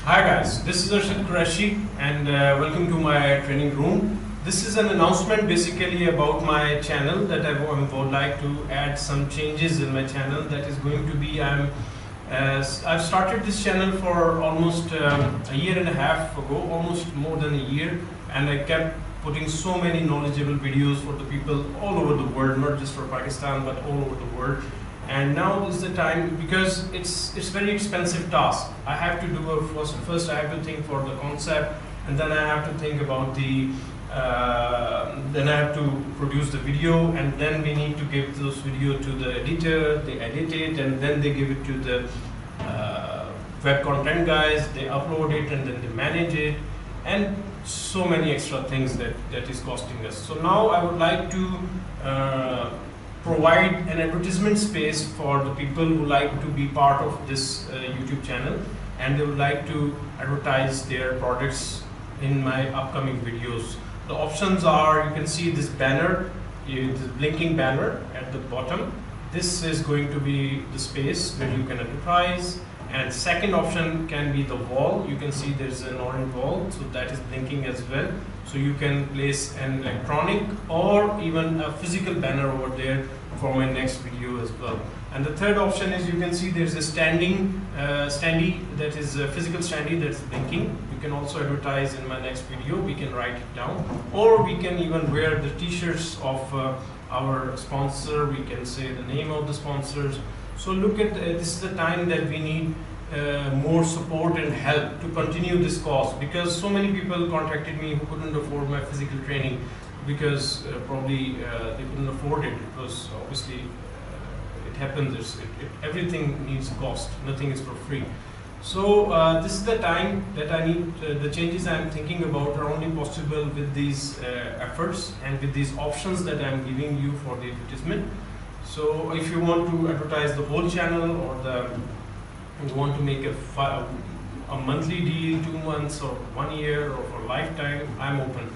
Hi guys, this is Arshad Qureshi and welcome to my training room. This is an announcement basically about my channel that I would like to add some changes in my channel. That is going to be, I've started this channel for almost a year and a half ago, almost more than a year, and I kept putting so many knowledgeable videos for the people all over the world, not just for Pakistan but all over the world. And now is the time, because it's very expensive task. I have to do first I have to think for the concept, and then I have to think about the then I have to produce the video, and then we need to give those video to the editor, they edit it, and then they give it to the web content guys, they upload it, and then they manage it, and so many extra things that is costing us. So now I would like to provide an advertisement space for the people who like to be part of this YouTube channel, and they would like to advertise their products in my upcoming videos. The options are, you can see this banner, this blinking banner at the bottom. This is going to be the space where you can advertise. And second option can be the wall. You can see there's an orange wall, so that is blinking as well. So you can place an electronic or even a physical banner over there for my next video as well. And the third option is, you can see there's a standee, that is a physical standee that's blinking. You can also advertise in my next video. We can write it down, or we can even wear the t-shirts of our sponsor. We can say the name of the sponsors. So look at this is the time that we need more support and help to continue this cause, because so many people contacted me who couldn't afford my physical training because probably they couldn't afford it, because obviously it happens, everything needs cost, nothing is for free. So this is the time that I need, the changes I'm thinking about are only possible with these efforts and with these options that I'm giving you for the advertisement. So if you want to advertise the whole channel, or you want to make a monthly deal, 2 months or 1 year or for lifetime, I'm open.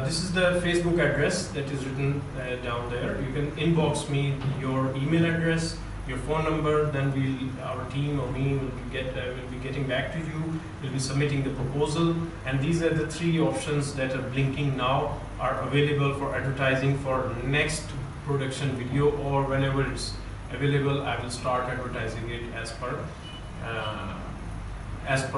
This is the Facebook address that is written down there. You can inbox me your email address, your phone number, then our team or me will be getting back to you. We'll be submitting the proposal, and these are the 3 options that are blinking now, are available for advertising for next production video, or whenever it's available I will start advertising it as per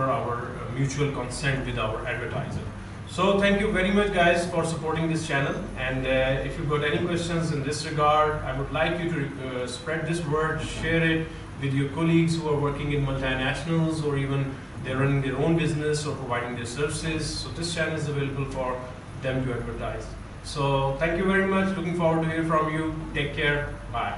our mutual consent with our advertiser. So thank you very much guys for supporting this channel, and if you've got any questions in this regard, I would like you to spread this word, share it with your colleagues who are working in multinationals, or even they're running their own business or providing their services. So this channel is available for them to advertise. So thank you very much, looking forward to hear from you. Take care, bye.